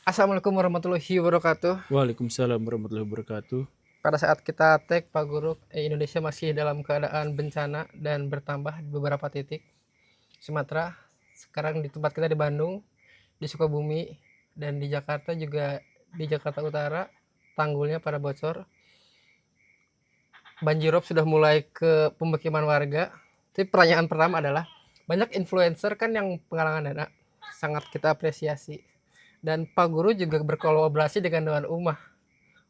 Assalamualaikum warahmatullahi wabarakatuh. Waalaikumsalam warahmatullahi wabarakatuh. Pada saat kita tag Pak Guru, Indonesia masih dalam keadaan bencana dan bertambah di beberapa titik. Sumatera, sekarang di tempat kita di Bandung, di Sukabumi, dan di Jakarta juga di Jakarta Utara, tanggulnya pada bocor. Banjirop sudah mulai ke pemukiman warga. Tapi pertanyaan pertama adalah, banyak influencer kan yang penggalangan dana, sangat kita apresiasi. Dan Pak Guru juga berkolaborasi dengan Dewan Umah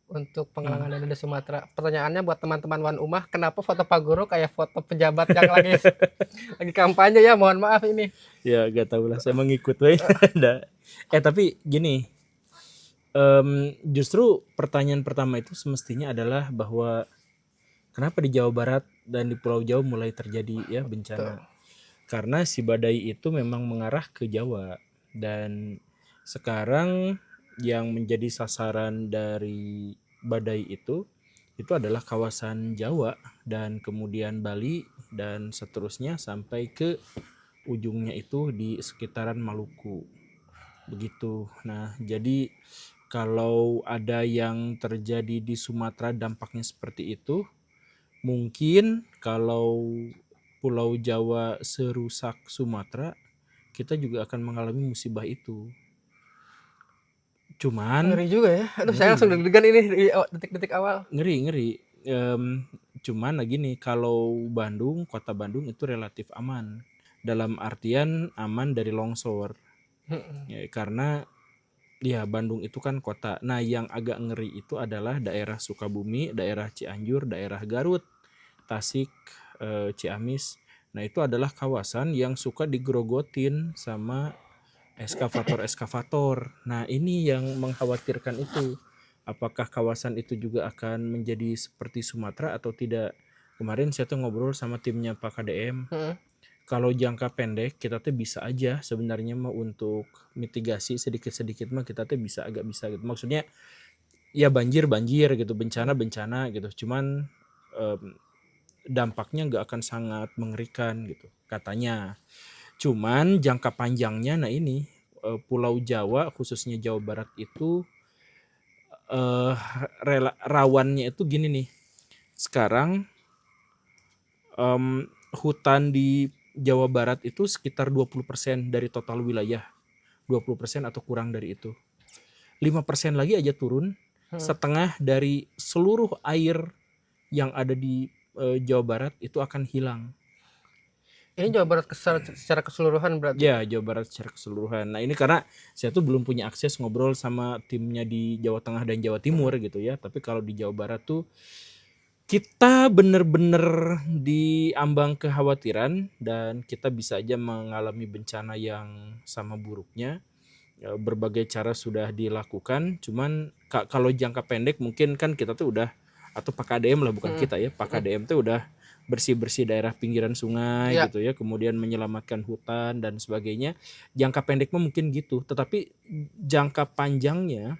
untuk penggalangan dana di Sumatera. Pertanyaannya buat teman-teman Wan Umah, kenapa foto Pak Guru kayak foto pejabat yang lagi kampanye ya? Mohon maaf ini. Ya gak tau lah, saya mengikut we. Tapi gini, justru pertanyaan pertama itu semestinya adalah bahwa kenapa di Jawa Barat dan di Pulau Jawa mulai terjadi ya bencana. Karena si badai itu memang mengarah ke Jawa, dan sekarang yang menjadi sasaran dari badai itu adalah kawasan Jawa dan kemudian Bali dan seterusnya sampai ke ujungnya itu di sekitaran Maluku. Begitu. Nah, jadi kalau ada yang terjadi di Sumatera dampaknya seperti itu, mungkin kalau Pulau Jawa serusak Sumatera, kita juga akan mengalami musibah itu. Cuman Ngeri juga ya. Aduh, saya langsung ngeri, deg-degan ini di detik-detik awal. ngeri. Cuman lagi nih, kalau Bandung, kota Bandung itu relatif aman. Dalam artian aman dari longsor. Ya, karena ya Bandung itu kan kota. Nah, yang agak ngeri itu adalah daerah Sukabumi, daerah Cianjur, daerah Garut, Tasik, Ciamis. Nah, itu adalah kawasan yang suka digerogotin sama eskavator-eskavator. Nah, ini yang mengkhawatirkan itu. Apakah kawasan itu juga akan menjadi seperti Sumatera atau tidak? Kemarin saya tuh ngobrol sama timnya Pak KDM. Kalau jangka pendek kita tuh bisa aja sebenarnya mah untuk mitigasi sedikit-sedikit mah kita tuh bisa agak bisa gitu. Maksudnya ya banjir gitu, bencana gitu. Cuman dampaknya nggak akan sangat mengerikan gitu katanya. Cuman jangka panjangnya, nah ini Pulau Jawa khususnya Jawa Barat itu rawannya itu gini nih. Sekarang hutan di Jawa Barat itu sekitar 20% dari total wilayah. 20% atau kurang dari itu. 5% lagi aja turun, setengah dari seluruh air yang ada di Jawa Barat itu akan hilang. Ini Jawa Barat secara keseluruhan berarti. Ya, Jawa Barat secara keseluruhan. Nah, ini karena saya tuh belum punya akses ngobrol sama timnya di Jawa Tengah dan Jawa Timur gitu ya. Tapi kalau di Jawa Barat tuh kita bener-bener diambang kekhawatiran dan kita bisa aja mengalami bencana yang sama buruknya. Berbagai cara sudah dilakukan, cuman kalau jangka pendek mungkin kan kita tuh udah, atau Pak KDM lah, bukan kita ya, Pak KDM tuh udah bersih-bersih daerah pinggiran sungai Ya, gitu ya, kemudian menyelamatkan hutan dan sebagainya. Jangka pendek mah mungkin gitu, tetapi jangka panjangnya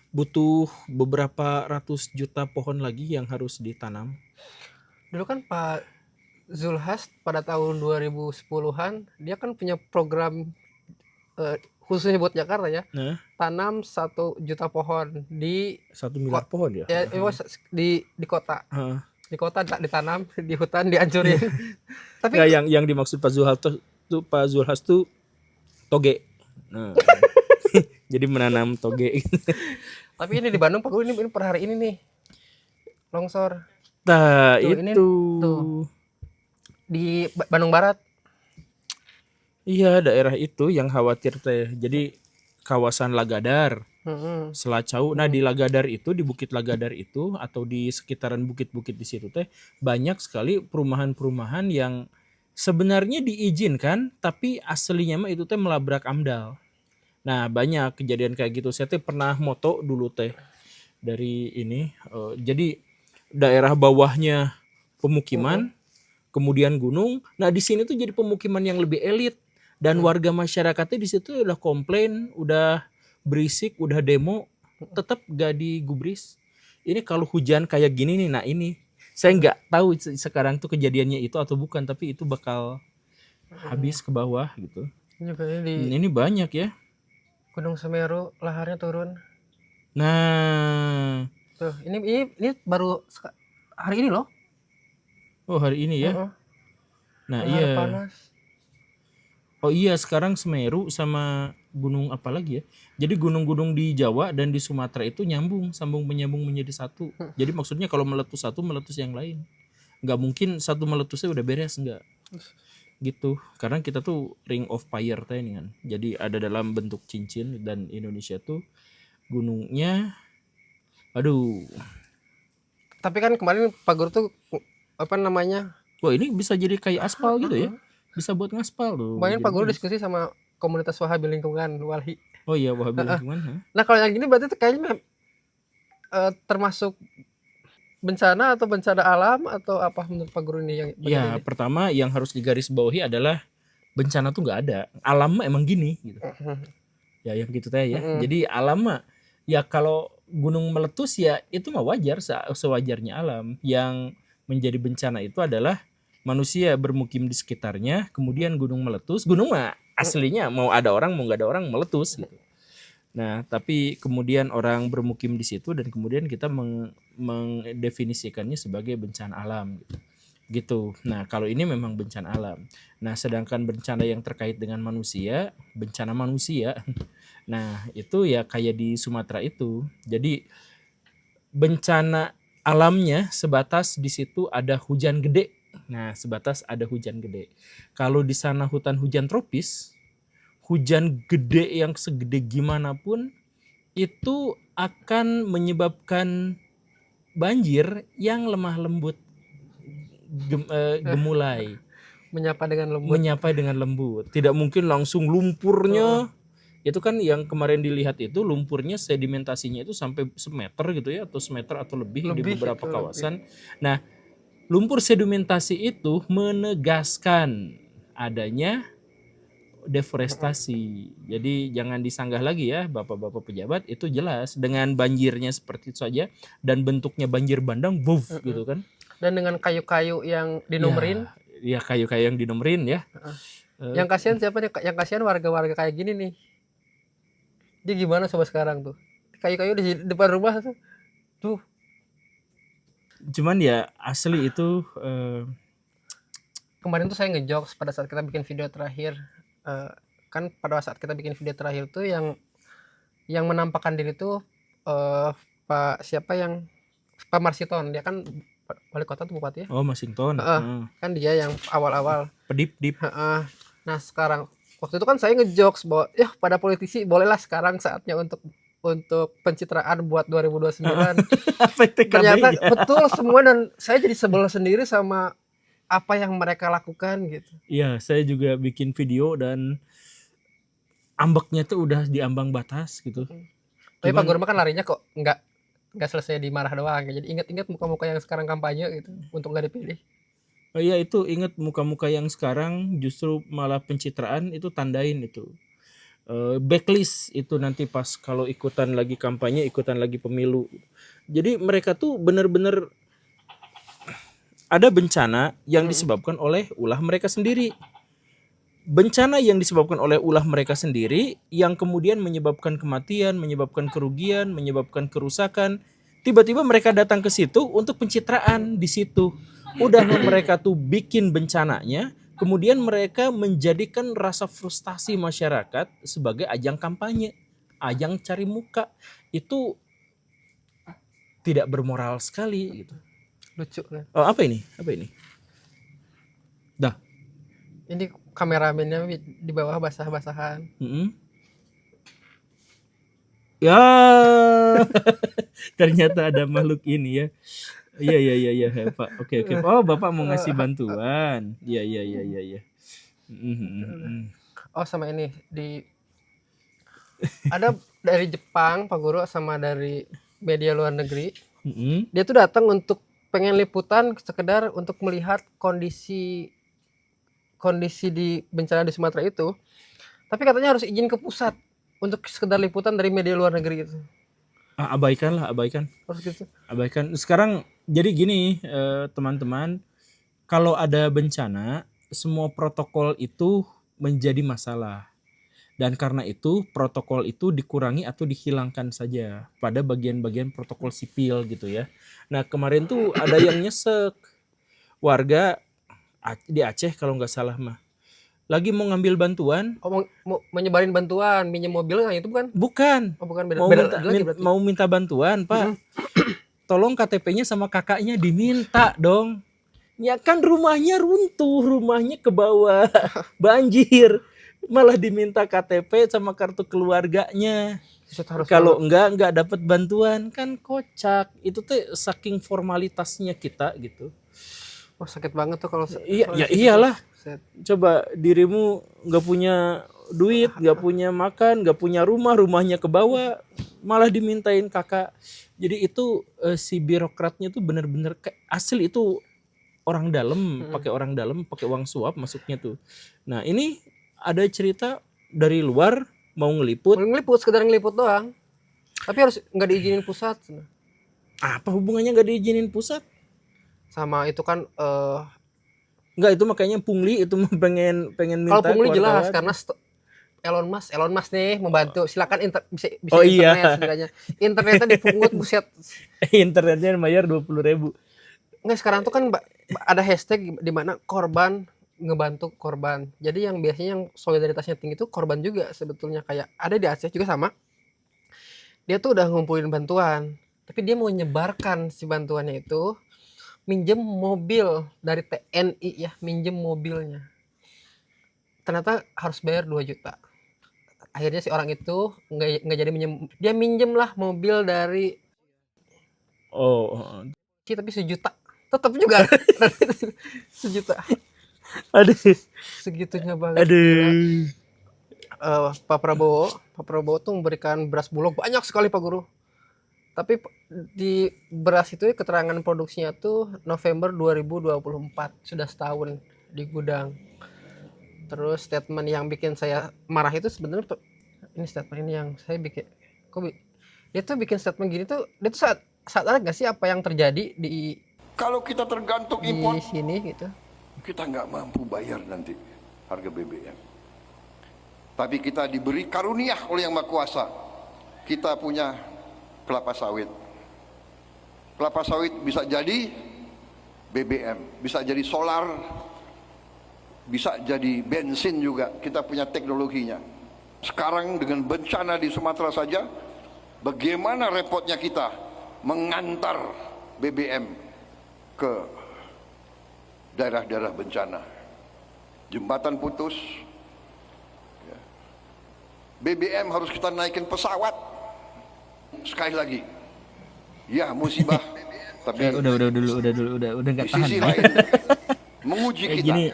butuh beberapa ratus juta pohon lagi yang harus ditanam. dulu kan Pak Zulhas pada tahun 2010-an, dia kan punya program khususnya buat Jakarta ya. Nah, Tanam 1 juta pohon di 1 miliar pohon ya. ya, di kota. Heeh. Di kota tak ditanam, di hutan dihancurin. Iya. Tapi Nggak, yang dimaksud Pak Zulhas tuh toge. Nah, jadi menanam toge. ini di Bandung Pak Guru, ini per hari ini nih longsor. Nah, Tuh ini itu. tuh di Bandung Barat. Iya, daerah itu yang khawatir teh. Jadi kawasan Lagadar, Selacau. Nah, di Lagadar itu, di Bukit Lagadar itu atau di sekitaran bukit-bukit di situ teh banyak sekali perumahan-perumahan yang sebenarnya diizinkan tapi aslinya mah itu teh melabrak AMDAL. Nah, banyak kejadian kayak gitu. Saya teh pernah moto dulu teh dari ini. Jadi daerah bawahnya pemukiman, kemudian gunung. Nah, di sini tuh jadi pemukiman yang lebih elit dan warga masyarakatnya di situ udah komplain, udah berisik, udah demo, tetap gak digubris. Ini kalau hujan kayak gini nih, nah ini saya nggak tahu sekarang tuh kejadiannya itu atau bukan, tapi itu bakal habis ke bawah gitu. Ini juga ini di Ini banyak ya. Gunung Semeru laharnya turun. Nah, Tuh, ini baru hari ini loh. oh hari ini ya. Heeh, Nah lahar iya. panas. Oh iya, sekarang Semeru sama gunung apa lagi ya? Jadi gunung-gunung di Jawa dan di Sumatera itu sambung menyambung menjadi satu. Jadi maksudnya kalau meletus satu, meletus yang lain. Nggak mungkin satu meletusnya udah beres, nggak gitu. Karena kita tuh ring of fire teh ini kan. Jadi ada dalam bentuk cincin dan Indonesia tuh gunungnya, aduh, Tapi kan kemarin Pak Guru tuh apa namanya? wah ini bisa jadi kayak aspal gitu ya. Bisa buat ngaspal tuh, Kemarin jadi Pak Guru bagus. diskusi sama komunitas Wahabi lingkungan Walhi. Oh iya, Wahabi lingkungan, ha? Nah, kalau yang gini berarti tuh kayaknya termasuk bencana atau bencana alam atau apa menurut Pak Guru ini yang bagian Ya, ini? pertama yang harus digarisbawahi adalah bencana tuh nggak ada. Alam mah emang gini gitu. Ya yang gitu teh ya. Jadi alam mah ya kalau gunung meletus ya itu mah wajar sewajarnya alam. Yang menjadi bencana itu adalah manusia bermukim di sekitarnya, kemudian gunung meletus. Gunung mah aslinya mau ada orang mau nggak ada orang meletus gitu. Nah, tapi kemudian orang bermukim di situ dan kemudian kita mendefinisikannya sebagai bencana alam gitu. Gitu. Nah, kalau ini memang bencana alam. Nah, sedangkan bencana yang terkait dengan manusia, bencana manusia. Nah, itu ya kayak di Sumatera itu. Jadi bencana alamnya sebatas di situ ada hujan gede. Nah, sebatas ada hujan gede. Kalau di sana hutan hujan tropis, hujan gede yang segede gimana pun itu akan menyebabkan banjir yang lemah lembut, gemulai, Menyapa dengan lembut. menyapa dengan lembut. Tidak mungkin langsung lumpurnya. Itu kan yang kemarin dilihat itu lumpurnya sedimentasinya itu sampai semeter gitu ya, atau semeter atau lebih di Lebih beberapa itu lebih. kawasan. Nah, lumpur sedimentasi itu menegaskan adanya deforestasi. Jadi jangan disanggah lagi ya Bapak-bapak pejabat, itu jelas dengan banjirnya seperti itu saja dan bentuknya banjir bandang, buf gitu kan. Dan dengan kayu-kayu yang dinomerin. Ya kayu-kayu yang dinomerin ya. Yang kasihan siapa nih? Yang kasihan warga-warga kayak gini nih. Dia gimana coba sekarang tuh? Kayu-kayu di depan rumah tuh. Tuh, Cuman ya asli itu kemarin tuh saya ngejokes pada saat kita bikin video terakhir. Kan pada saat kita bikin video terakhir tuh yang menampakkan diri tuh Pak siapa yang Pak Marsiton, dia kan wali kota tuh bupati ya. oh Masington. Kan dia yang awal-awal. Pedip. Nah sekarang waktu itu kan saya ngejokes bahwa ya pada politisi bolehlah sekarang saatnya untuk pencitraan buat 2029. Apa itu Ternyata ya? betul semua dan saya jadi sebel sendiri sama apa yang mereka lakukan gitu. Iya, saya juga bikin video dan ambeknya tuh udah di ambang batas gitu. Tapi Pak Cuman Gurma kan larinya kok nggak selesai di marah doang. Jadi ingat-ingat muka-muka yang sekarang kampanye gitu untuk nggak dipilih. oh iya itu ingat muka-muka yang sekarang justru malah pencitraan itu tandain itu. Backlist itu nanti pas kalau ikutan lagi kampanye, ikutan lagi pemilu. Jadi mereka tuh benar-benar ada bencana yang disebabkan oleh ulah mereka sendiri. Bencana yang disebabkan oleh ulah mereka sendiri yang kemudian menyebabkan kematian, menyebabkan kerugian, menyebabkan kerusakan. Tiba-tiba mereka datang ke situ untuk pencitraan di situ. Udah mereka tuh bikin bencananya, kemudian mereka menjadikan rasa frustasi masyarakat sebagai ajang kampanye, ajang cari muka. Itu tidak bermoral sekali gitu. Lucu kan. Oh, apa ini? Apa ini? Dah. Ini kameramennya di bawah basah-basahan. Ya, ternyata ada makhluk ini ya. Iya Pak. Oke. Oh, Bapak mau ngasih bantuan. Iya. Oh sama ini ada dari Jepang Pak Guru sama dari media luar negeri. Dia tuh datang untuk pengen liputan sekedar untuk melihat kondisi di bencana di Sumatera itu. Tapi katanya harus izin ke pusat untuk sekedar liputan dari media luar negeri itu. Abaikan. Harus gitu. Abaikan. Sekarang jadi gini teman-teman, kalau ada bencana, semua protokol itu menjadi masalah. Dan karena itu protokol itu dikurangi atau dihilangkan saja pada bagian-bagian protokol sipil gitu ya. Nah kemarin tuh ada yang nyesek warga di Aceh kalau nggak salah mah. Lagi mau ngambil bantuan. Oh, mau menyebarin bantuan, minjem mobil yang itu bukan? Bukan. Oh, bukan beda. Mau Beda minta, lagi berarti. mau minta bantuan Pak. Tolong KTP-nya sama kakaknya diminta dong. Ya kan rumahnya runtuh, rumahnya ke bawah, banjir. Malah diminta KTP sama kartu keluarganya. Kalau enggak dapat bantuan, kan kocak. Itu tuh saking formalitasnya kita gitu. Wah, sakit banget tuh kalau Iya, ya iyalah. Coba dirimu nggak punya duit, nggak punya makan, nggak punya rumah, rumahnya ke bawah, malah dimintain kakak. Jadi itu si birokratnya tuh bener-bener asli itu orang dalam, pakai orang dalam, pakai uang suap masuknya tuh. Nah ini ada cerita dari luar mau ngeliput. Sekedar ngeliput doang. Tapi harus nggak diizinin pusat. Apa hubungannya nggak diizinin pusat? Sama itu kan nggak, itu makanya pungli itu pengen minta. Kalau pungli jelas karena Elon Musk nih membantu. Silakan bisa oh, internet sebenarnya. Internetnya dipungut buset. Internetnya bayar 20.000. Nggak, sekarang tuh kan ada hashtag di mana korban ngebantu korban. Jadi yang biasanya yang solidaritasnya tinggi itu korban juga sebetulnya, kayak ada di Aceh juga sama. Dia tuh udah ngumpulin bantuan, tapi dia mau nyebarkan si bantuannya itu minjem mobil dari TNI ya, minjem mobilnya. Ternyata harus bayar 2 juta. Akhirnya si orang itu nggak jadi minjem, dia minjem lah mobil dari tapi 1 juta. Tetap juga 1 juta. Aduh. Segitunya banget. Aduh. Pak Prabowo tuh memberikan beras Bulog banyak sekali Pak Guru. Tapi di beras itu keterangan produksinya tuh November 2024, sudah setahun di gudang. Terus statement yang bikin saya marah itu sebenarnya ini statement ini yang saya bikin, dia tuh bikin statement gini tuh, dia tuh saat nggak sih apa yang terjadi di kalau kita tergantung impor di sini gitu, kita nggak mampu bayar nanti harga BBM. Tapi kita diberi karunia oleh Yang Maha Kuasa, kita punya kelapa sawit. Kelapa sawit bisa jadi BBM, bisa jadi solar, bisa jadi bensin juga. Kita punya teknologinya. Sekarang dengan bencana di Sumatera saja, bagaimana repotnya kita mengantar BBM ke daerah-daerah bencana. Jembatan putus, BBM harus kita naikin pesawat. Sekali lagi, ya musibah, tapi udah nggak di tahan. sisi lain menguji kita. Gini,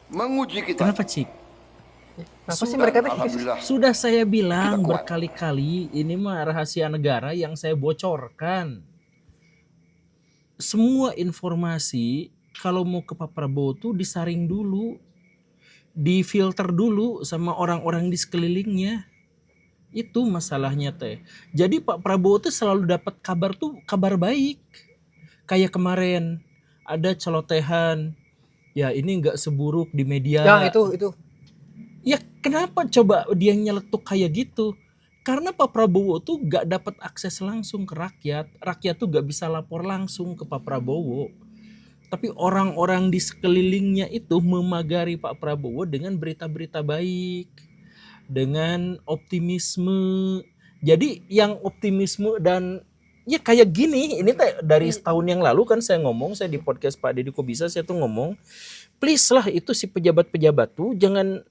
menguji kita. kenapa Cik? Apa sih mereka tuh? Alhamdulillah. Sudah saya bilang Kita kuat. berkali-kali, ini mah rahasia negara yang saya bocorkan. Semua informasi kalau mau ke Pak Prabowo tuh disaring dulu, difilter dulu sama orang-orang di sekelilingnya. Itu masalahnya teh. Jadi Pak Prabowo tuh selalu dapat kabar tuh kabar baik. Kayak kemarin ada celotehan, ya ini nggak seburuk di media. Ya itu. Ya kenapa coba dia nyeletuk kayak gitu? Karena Pak Prabowo tuh gak dapat akses langsung ke rakyat. Rakyat tuh gak bisa lapor langsung ke Pak Prabowo. Tapi orang-orang di sekelilingnya itu memagari Pak Prabowo dengan berita-berita baik, dengan optimisme. Jadi yang optimisme dan ya kayak gini, ini teh dari setahun yang lalu kan saya ngomong, saya di podcast Pak Deddy Kobisa saya tuh ngomong, please lah itu si pejabat-pejabat tuh jangan,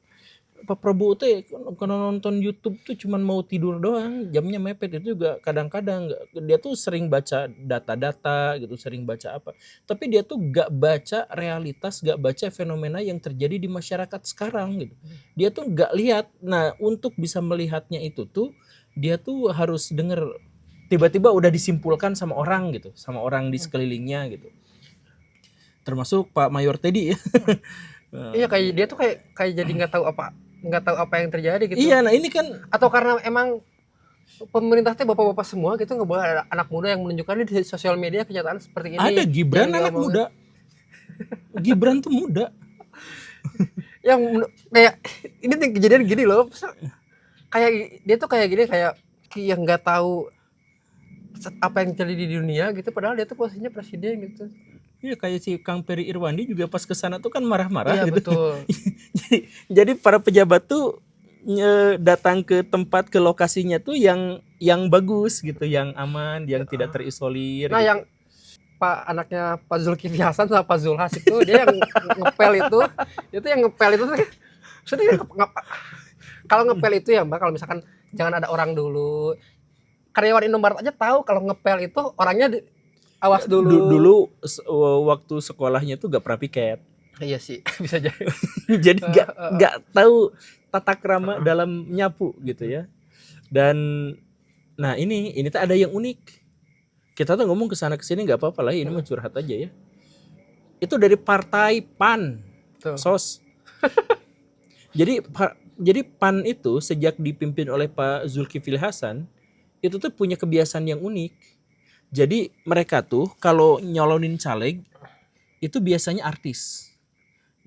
Pak Prabowo tuh kalau nonton YouTube tuh cuman mau tidur doang, jamnya mepet. Itu juga kadang-kadang dia tuh sering baca data-data gitu, sering baca apa, tapi dia tuh gak baca realitas, gak baca fenomena yang terjadi di masyarakat sekarang gitu. Dia tuh gak lihat. Nah untuk bisa melihatnya itu tuh dia tuh harus denger, tiba-tiba udah disimpulkan sama orang gitu, sama orang di sekelilingnya gitu, termasuk Pak Mayor Teddy ya. Iya, kayak dia tuh kayak jadi nggak tahu apa yang terjadi gitu. Iya, nah ini kan atau karena emang pemerintahnya bapak-bapak semua gitu, nggak boleh ada anak muda yang menunjukkan di sosial media kenyataan seperti ini. ada Gibran anak muda. Gibran tuh muda. yang kayak ini tuh kejadian gini loh, kayak dia tuh kayak gini, kayak yang nggak tahu apa yang terjadi di dunia gitu, padahal dia tuh posisinya presiden gitu. Iya, kayak si Kang Peri Irwandi juga pas ke sana tuh kan marah-marah Iya gitu. betul. jadi para pejabat tuh datang ke tempat, ke lokasinya tuh yang bagus gitu, yang aman, yang tidak terisolir Nah gitu. yang anaknya Pak Zulkifli Hasan sama Pak Zulhas itu, dia yang ngepel itu yang ngepel itu tuh maksudnya kalau ngepel itu ya Mbak, kalau misalkan jangan ada orang dulu, karyawan Indomaret aja tahu kalau ngepel itu orangnya awas dulu. Dulu waktu sekolahnya tuh gak pernah piket. Iya sih, bisa jadi. Jadi gak tahu tata krama dalam nyapu gitu ya. Dan nah ini tuh ada yang unik. Kita tuh ngomong kesana kesini nggak apa-apa lah, ini mah curhat aja ya. Itu dari partai PAN, Tuh. SOS. jadi PAN itu sejak dipimpin oleh Pak Zulkifli Hasan itu tuh punya kebiasaan yang unik. Jadi mereka tuh kalau nyalonin caleg itu biasanya artis.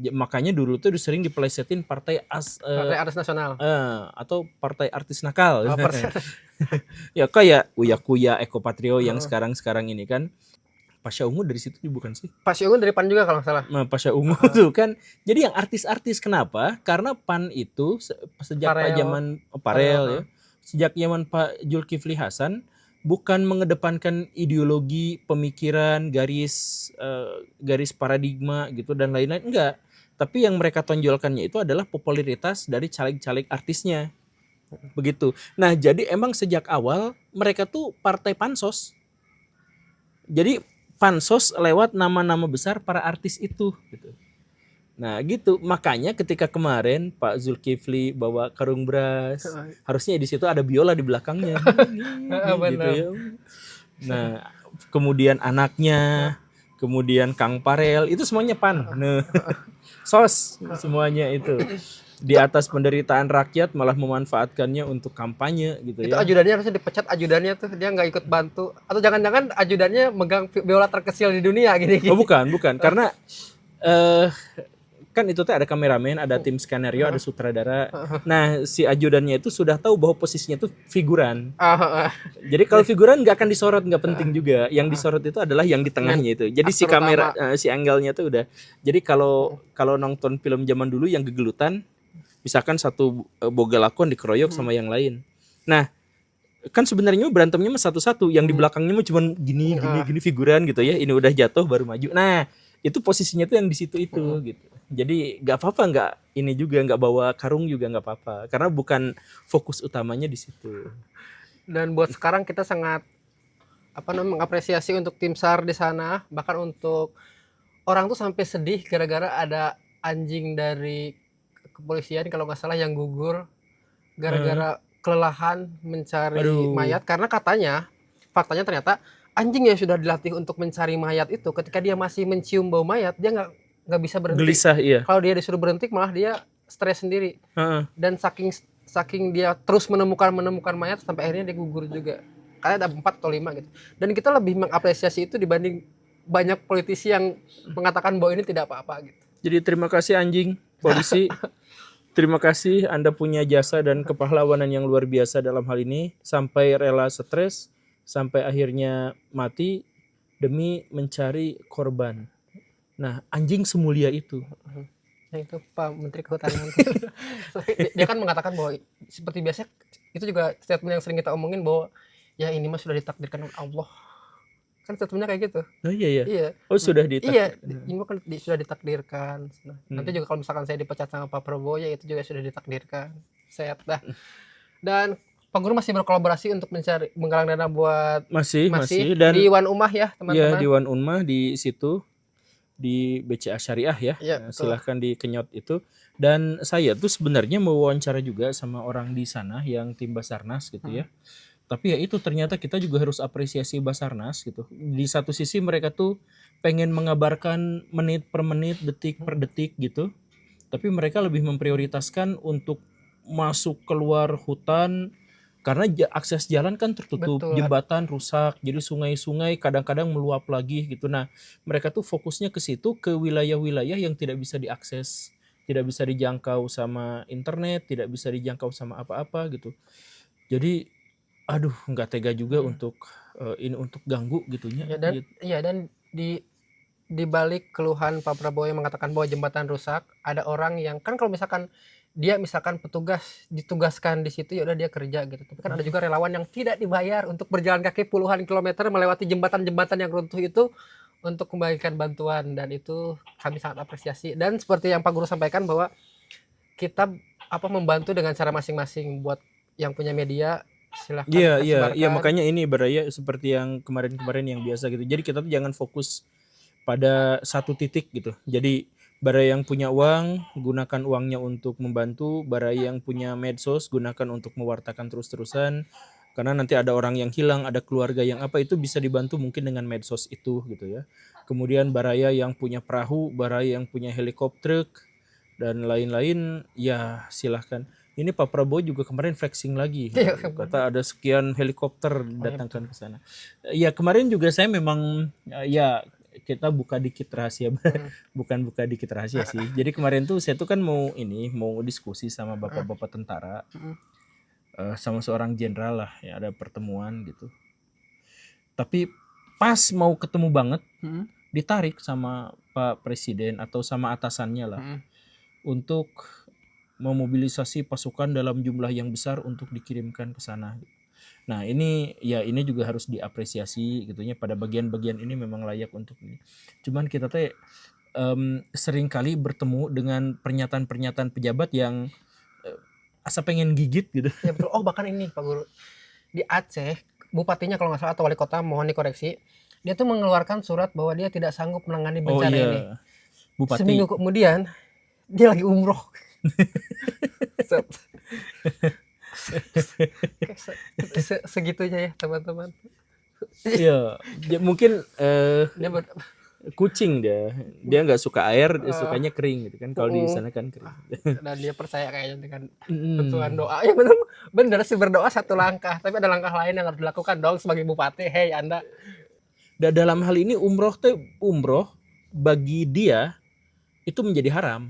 Makanya dulu tuh sering dipelesetin partai Partai Aris Nasional. atau partai artis nakal. Oh, Ya kayak Uya Kuya, Eko Patrio yang sekarang ini kan. Pasha Ungu dari situ bukan sih? Pak Syungun dari PAN juga kalau nggak salah. Nah, Pasha Ungu tuh kan. Jadi yang artis-artis, kenapa? Karena PAN itu sejak zaman Parel ya. Sejak zaman Pak Zulkifli Hasan bukan mengedepankan ideologi, pemikiran, garis paradigma gitu dan lain-lain, enggak. Tapi yang mereka tonjolkannya itu adalah popularitas dari caleg-caleg artisnya. Begitu. Nah, jadi emang sejak awal mereka tuh partai pansos. Jadi pansos lewat nama-nama besar para artis itu gitu. Nah, gitu. Makanya ketika kemarin Pak Zulkifli bawa karung beras, harusnya di situ ada biola di belakangnya. Gitu ya. Nah, kemudian anaknya, kemudian Kang Parel, itu semuanya PAN. Nah, SOS semuanya itu. Di atas penderitaan rakyat malah memanfaatkannya untuk kampanye gitu Itu ya. ajudannya harusnya dipecat, ajudannya tuh dia nggak ikut bantu, atau jangan-jangan ajudannya megang biola terkecil di dunia gini. Oh bukan, karena kan itu tuh ada kameramen, ada tim skenario, ada sutradara. Nah, si ajudannya itu sudah tahu bahwa posisinya itu figuran. Jadi kalau figuran nggak akan disorot, nggak penting juga. Yang disorot itu adalah yang di tengahnya itu. Jadi si kamera, si angle-nya tuh udah. Jadi kalau nonton film zaman dulu yang gegelutan, misalkan satu boga lakon dikeroyok sama yang lain. Nah, kan sebenarnya berantemnya mah satu-satu, yang di belakangnya mah cuma gini figuran gitu ya. Ini udah jatuh baru maju. Nah, itu posisinya tuh yang di situ itu gitu. Jadi nggak apa-apa, nggak ini juga nggak bawa karung juga nggak apa-apa, karena bukan fokus utamanya di situ. Dan buat sekarang kita sangat mengapresiasi untuk tim SAR di sana, bahkan untuk orang tuh sampai sedih gara-gara ada anjing dari kepolisian kalau nggak salah yang gugur gara-gara kelelahan mencari mayat, karena faktanya ternyata anjing yang sudah dilatih untuk mencari mayat itu ketika dia masih mencium bau mayat dia nggak bisa berhenti. Gelisah, iya. Kalau dia disuruh berhenti malah dia stres sendiri. Dan saking dia terus menemukan mayat sampai akhirnya dia gugur juga. Karena ada 4 atau 5 gitu. Dan kita lebih mengapresiasi itu dibanding banyak politisi yang mengatakan bahwa ini tidak apa-apa gitu. Jadi terima kasih anjing polisi. Terima kasih Anda punya jasa dan kepahlawanan yang luar biasa dalam hal ini, sampai rela stres, sampai akhirnya mati demi mencari korban. Nah, anjing semulia itu. Nah, itu Pak Menteri Kehutanan. Dia kan mengatakan bahwa seperti biasa, itu juga statement yang sering kita omongin bahwa ya ini mah sudah ditakdirkan oleh Allah. Kan statementnya kayak gitu. Oh iya. Iya. Oh sudah ditakdirkan. Iya, ini kan sudah ditakdirkan. Nanti juga kalau misalkan saya dipecat sama Pak Prabowo ya itu juga sudah ditakdirkan. Sehat dah. Dan Pak Guru masih berkolaborasi untuk menggalang dana buat masih dan di Wan Umah ya teman-teman. Iya, di Wan Umah di situ di BCA Syariah ya. Ya, silahkan dikenyot itu. Dan saya tuh sebenarnya mau wawancara juga sama orang di sana yang tim Basarnas gitu ya. Tapi ya itu ternyata kita juga harus apresiasi Basarnas gitu. Di satu sisi mereka tuh pengen mengabarkan menit per menit, detik per detik gitu. Tapi mereka lebih memprioritaskan untuk masuk keluar hutan, karena akses jalan kan tertutup. Betul. Jembatan rusak, jadi sungai-sungai kadang-kadang meluap lagi gitu. Nah, mereka tuh fokusnya ke situ, ke wilayah-wilayah yang tidak bisa diakses tidak bisa dijangkau sama internet, tidak bisa dijangkau sama apa-apa gitu. Jadi aduh nggak tega juga untuk ini untuk ganggu gitunya. Ya, dan Gitu. dan di balik keluhan Pak Prabowo yang mengatakan bahwa jembatan rusak, ada orang yang kan kalau misalkan dia petugas ditugaskan di situ ya udah dia kerja gitu. Tapi kan ada juga relawan yang tidak dibayar untuk berjalan kaki puluhan kilometer melewati jembatan-jembatan yang runtuh itu untuk membagikan bantuan, dan itu kami sangat apresiasi. Dan seperti yang Pak Guru sampaikan bahwa kita membantu dengan cara masing-masing. Buat yang punya media silahkan Iya, kita iya, iya, sebarkan. makanya ini Baraya seperti yang kemarin-kemarin yang biasa gitu. Jadi kita tuh jangan fokus pada satu titik gitu. Jadi Baraya yang punya uang, gunakan uangnya untuk membantu. Baraya yang punya medsos, gunakan untuk mewartakan terus-terusan. Karena nanti ada orang yang hilang, ada keluarga yang apa, itu bisa dibantu mungkin dengan medsos itu gitu ya. Kemudian Baraya yang punya perahu, Baraya yang punya helikopter, dan lain-lain, ya silahkan. Ini Pak Prabowo juga kemarin flexing lagi. Iya, Kata ada sekian helikopter datangkan ke sana. Ya kemarin juga saya memang ya kita buka dikit rahasia, bukan buka dikit rahasia sih. Jadi kemarin tuh saya tuh kan mau diskusi sama bapak-bapak tentara, sama seorang jenderal lah, ya ada pertemuan gitu. Tapi pas mau ketemu banget, ditarik sama Pak Presiden atau sama atasannya lah untuk memobilisasi pasukan dalam jumlah yang besar untuk dikirimkan ke sana. Nah ini juga harus diapresiasi gitunya, pada bagian-bagian ini memang layak untuk ini. Cuman kita teh sering kali bertemu dengan pernyataan-pernyataan pejabat yang asa pengen gigit gitu. Ya betul. Oh bahkan ini Pak Guru, di Aceh bupatinya kalau nggak salah atau wali kota, mohon dikoreksi, dia tuh mengeluarkan surat bahwa dia tidak sanggup menangani bencana ini. Bupati. Seminggu kemudian dia lagi umroh. Segitunya ya teman-teman. Iya, mungkin Dia kucing dia nggak suka air, dia sukanya kering gitu kan. Kalau di sana kan kering. dan dia percaya kayaknya dengan tentuan doa. Ya benar sih, berdoa satu langkah, tapi ada langkah lain yang harus dilakukan dong sebagai bupati. Hei Anda. Dan dalam hal ini umroh bagi dia itu menjadi haram.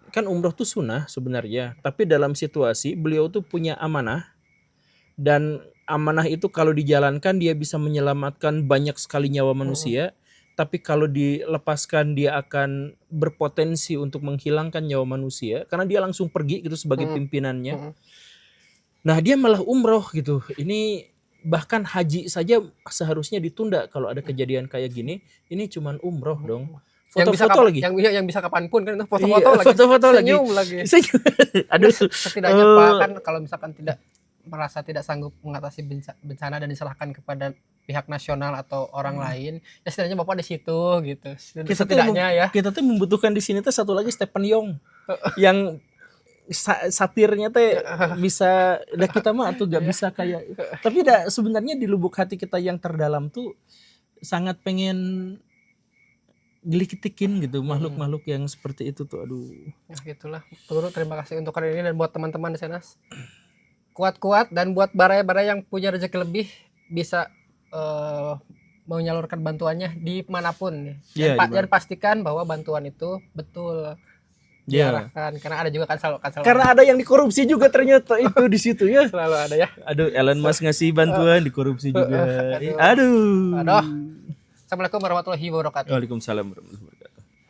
Kan umroh tuh sunnah sebenarnya, tapi dalam situasi beliau tuh punya amanah, dan amanah itu kalau dijalankan dia bisa menyelamatkan banyak sekali nyawa manusia, tapi kalau dilepaskan dia akan berpotensi untuk menghilangkan nyawa manusia karena dia langsung pergi gitu sebagai pimpinannya. Nah dia malah umroh gitu. Ini bahkan haji saja seharusnya ditunda kalau ada kejadian kayak gini. Ini cuman umroh dong. Foto-foto lagi. Yang bisa kapanpun kan, foto-foto lagi. Foto-foto lagi. Senyum lagi. Aduh. Setidaknya Pak kan kalau misalkan merasa tidak sanggup mengatasi bencana dan diserahkan kepada pihak nasional atau orang lain, ya setidaknya Bapak di situ gitu. Setidaknya kita tuh membutuhkan di sini tuh satu lagi Stephen Yong yang satirnya teh bisa, dah kita mah tuh gak bisa kayak, tapi sebenarnya di lubuk hati kita yang terdalam tuh sangat pengen gelikitikin gitu makhluk-makhluk yang seperti itu tuh. Aduh. Nah, gitulah. Guru, terima kasih untuk hari ini, dan buat teman-teman di sana kuat-kuat, dan buat baraya-baraya yang punya rezeki lebih bisa menyalurkan bantuannya di manapun ya. Dan pastikan bahwa bantuan itu betul diarahkan, karena ada juga kan selalu karena ada yang dikorupsi juga ternyata itu di situ ya. Selalu ada ya. Aduh, Elon Musk ngasih bantuan dikorupsi juga. Aduh. Assalamualaikum warahmatullahi wabarakatuh. Waalaikumsalam warahmatullahi wabarakatuh.